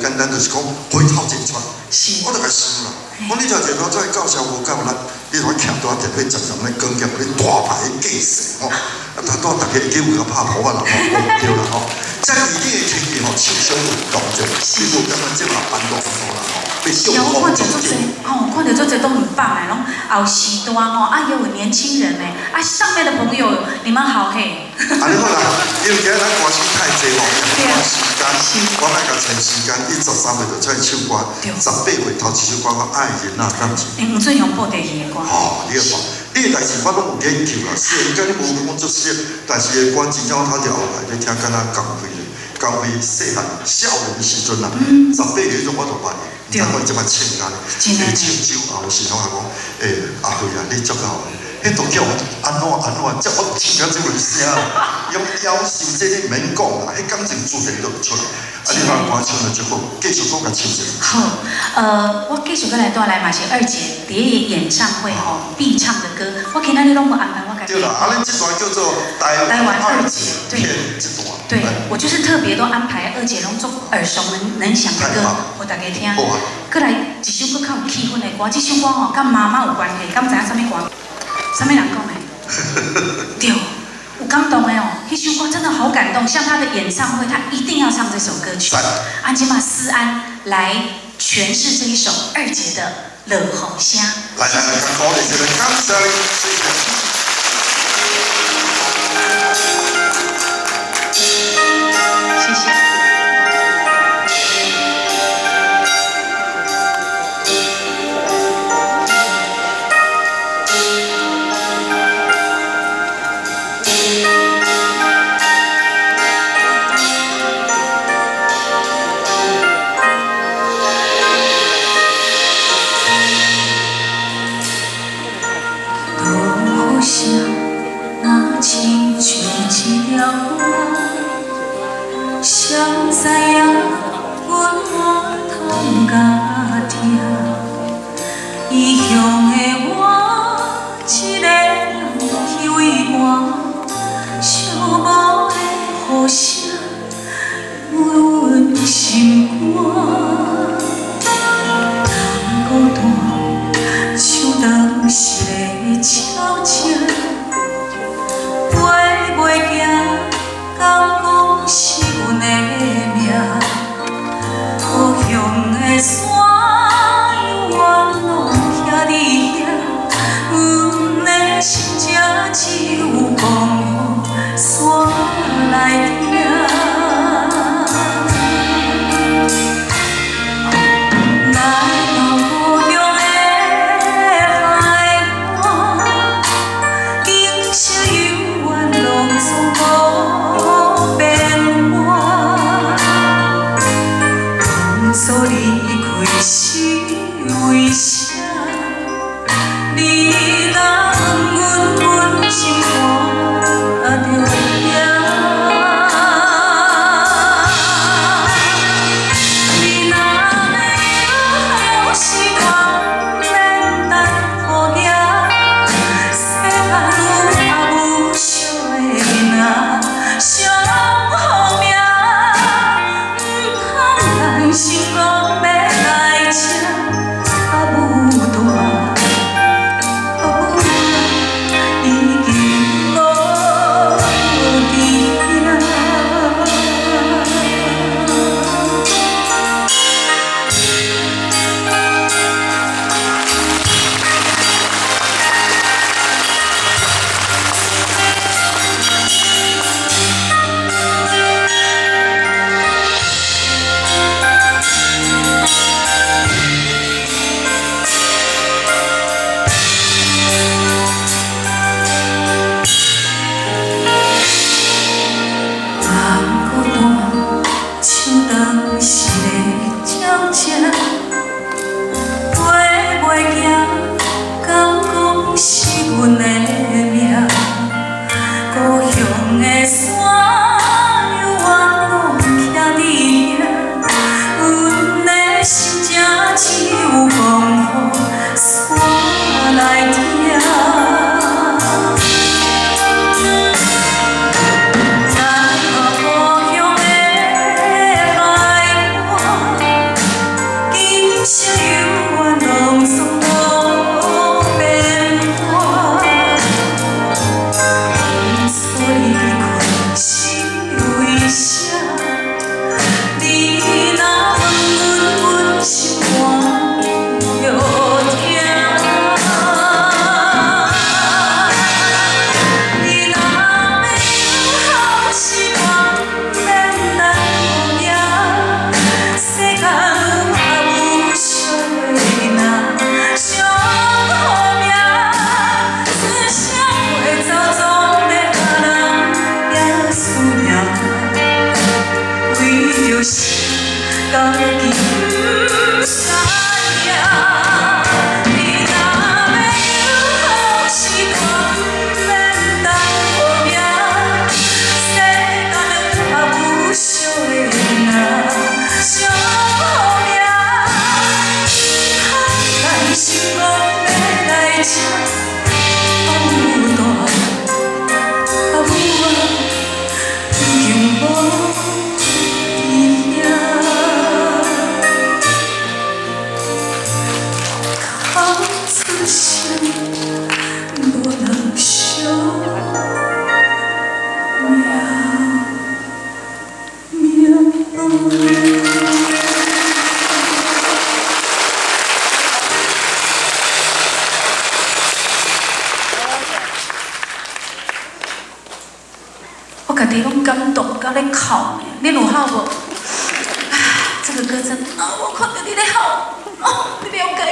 简单，就是讲回头前传。我就甲想啦，我你条前头再教小无够咱，你若徛多电火常常咧讲起你大牌架势吼，啊，大家去为我拍婆啊啦吼，对啦吼。在一定的天气吼，手小运动者，譬如咱即马办公多啦吼，被秀风中间。看到做这都很棒哎，拢后时段哦，啊也有年轻人呢，啊上面的朋友，你们好嘿。啊，你好啦，因为今日咱歌星太济吼，短时间，我来甲前时间13月就出首歌，18月头一首歌我爱人啊，敢是？黄俊雄播第二个歌。哦，你好，你的代志我拢有研究啦，虽然讲你无讲做些，但是歌真正头条后来你听敢若刚开咧，刚开细汉少年的时阵啦，18月迄种我就捌。咱讲即摆唱干，唱酒后是拢讲，阿辉啊，你足够，迄都叫我安怎，叫我唱到这回声，用夭寿这你免讲啦，迄感情自然就出来。啊，你把歌唱得足好，继续讲甲唱一下。好，我继续过来带来嘛是二姐蝶野演唱会吼必唱的歌，我今仔日拢无安排我家己。对啦，啊，恁这段叫做台湾二姐篇这段。对，我就是特别都安排二姐拢做耳熟能详的歌，给大家听。过来一首歌较有气氛的歌，这首歌吼跟妈妈有关系，敢知影什么歌？什么人讲的？对，有感动的哦，那首歌真的好感动。像他的演唱会，他一定要唱这首歌曲。安吉玛思安来诠释这一首二姐的《落雨声》。来，鼓励一下，感谢你，谢谢。谁知影阮满通甲听，异乡的我一个人去为我，寂寞的雨声阮心肝。孤单像当时的鸟声，飞袂行，敢讲是阮的命。故乡的山永远拢徛伫遐，阮的心只有讲予山来听。我家己拢感动，甲咧哭呢。你有哭无？这个歌真啊，我看到你咧哭，哦，你了解